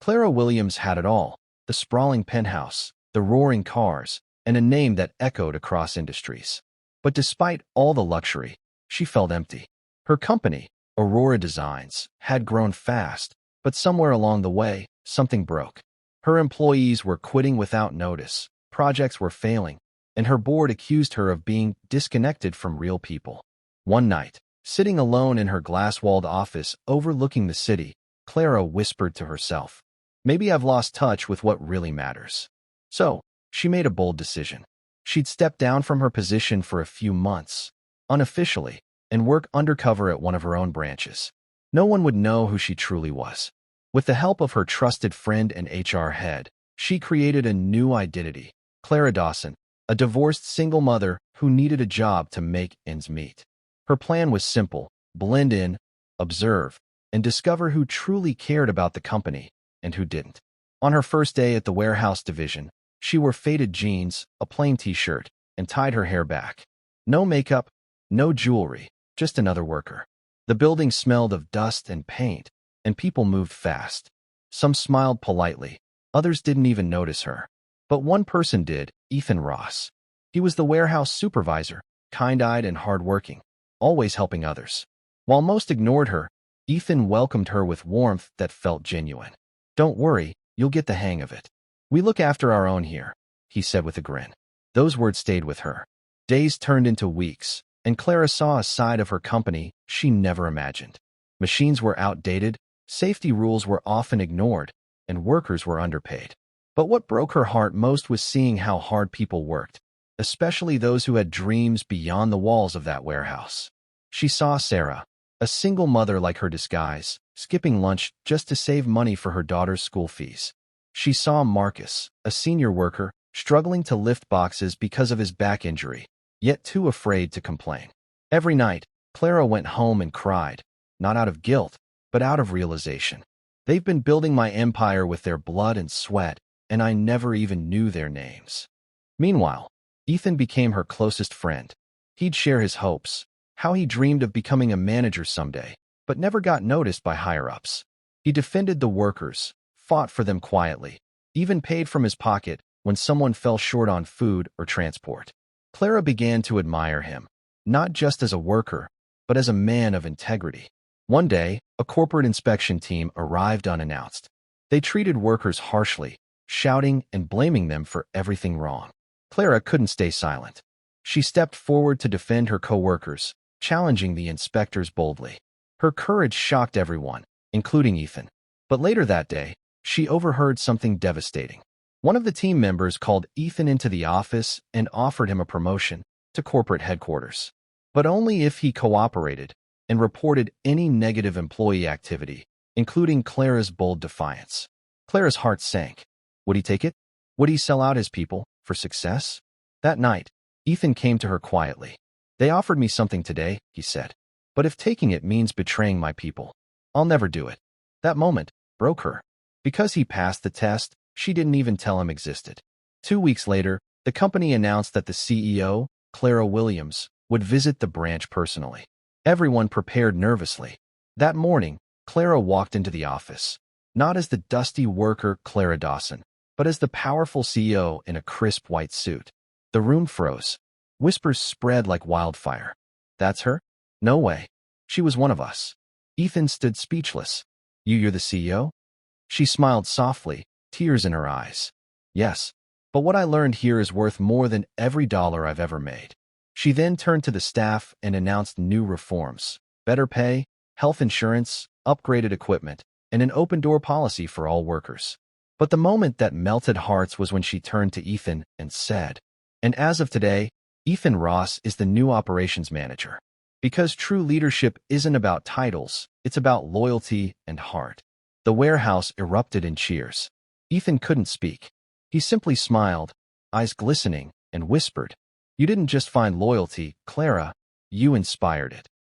Clara Williams had it all: the sprawling penthouse, the roaring cars, and a name that echoed across industries. But despite all the luxury, she felt empty. Her company, Aurora Designs, had grown fast, but somewhere along the way, something broke. Her employees were quitting without notice, projects were failing, and her board accused her of being disconnected from real people. One night, sitting alone in her glass-walled office overlooking the city, Clara whispered to herself, "Maybe I've lost touch with what really matters." So, she made a bold decision. She'd step down from her position for a few months, unofficially, and work undercover at one of her own branches. No one would know who she truly was. With the help of her trusted friend and HR head, she created a new identity: Clara Dawson, a divorced single mother who needed a job to make ends meet. Her plan was simple: blend in, observe, and discover who truly cared about the company and who didn't. On her first day at the warehouse division, she wore faded jeans, a plain t-shirt, and tied her hair back. No makeup, no jewelry, just another worker. The building smelled of dust and paint, and people moved fast. Some smiled politely, others didn't even notice her. But one person did: Ethan Ross. He was the warehouse supervisor, kind-eyed and hard-working, always helping others. While most ignored her, Ethan welcomed her with warmth that felt genuine. "Don't worry, you'll get the hang of it. We look after our own here," he said with a grin. Those words stayed with her. Days turned into weeks, and Clara saw a side of her company she never imagined. Machines were outdated, safety rules were often ignored, and workers were underpaid. But what broke her heart most was seeing how hard people worked, especially those who had dreams beyond the walls of that warehouse. She saw Sarah, a single mother like her disguise, skipping lunch just to save money for her daughter's school fees. She saw Marcus, a senior worker, struggling to lift boxes because of his back injury, yet too afraid to complain. Every night, Clara went home and cried, not out of guilt, but out of realization. They've been building my empire with their blood and sweat, and I never even knew their names. Meanwhile, Ethan became her closest friend. He'd share his hopes, how he dreamed of becoming a manager someday, but never got noticed by higher-ups. He defended the workers, fought for them quietly, even paid from his pocket when someone fell short on food or transport. Clara began to admire him, not just as a worker, but as a man of integrity. One day, a corporate inspection team arrived unannounced. They treated workers harshly, shouting and blaming them for everything wrong. Clara couldn't stay silent. She stepped forward to defend her co-workers, challenging the inspectors boldly. Her courage shocked everyone, including Ethan. But later that day, she overheard something devastating. One of the team members called Ethan into the office and offered him a promotion to corporate headquarters. But only if he cooperated and reported any negative employee activity, including Clara's bold defiance. Clara's heart sank. Would he take it? Would he sell out his people for success? That night, Ethan came to her quietly. "They offered me something today," he said. "But if taking it means betraying my people, I'll never do it." That moment broke her. Because he passed the test, she didn't even tell him existed. 2 weeks later, the company announced that the CEO, Clara Williams, would visit the branch personally. Everyone prepared nervously. That morning, Clara walked into the office, not as the dusty worker Clara Dawson, but as the powerful CEO in a crisp white suit. The room froze. Whispers spread like wildfire. "That's her? No way. She was one of us." Ethan stood speechless. You're the CEO?" She smiled softly, tears in her eyes. "Yes, but what I learned here is worth more than every dollar I've ever made." She then turned to the staff and announced new reforms: better pay, health insurance, upgraded equipment, and an open-door policy for all workers. But the moment that melted hearts was when she turned to Ethan and said, "And as of today, Ethan Ross is the new operations manager." Because true leadership isn't about titles, it's about loyalty and heart. The warehouse erupted in cheers. Ethan couldn't speak. He simply smiled, eyes glistening, and whispered, "You didn't just find loyalty, Clara, you inspired it."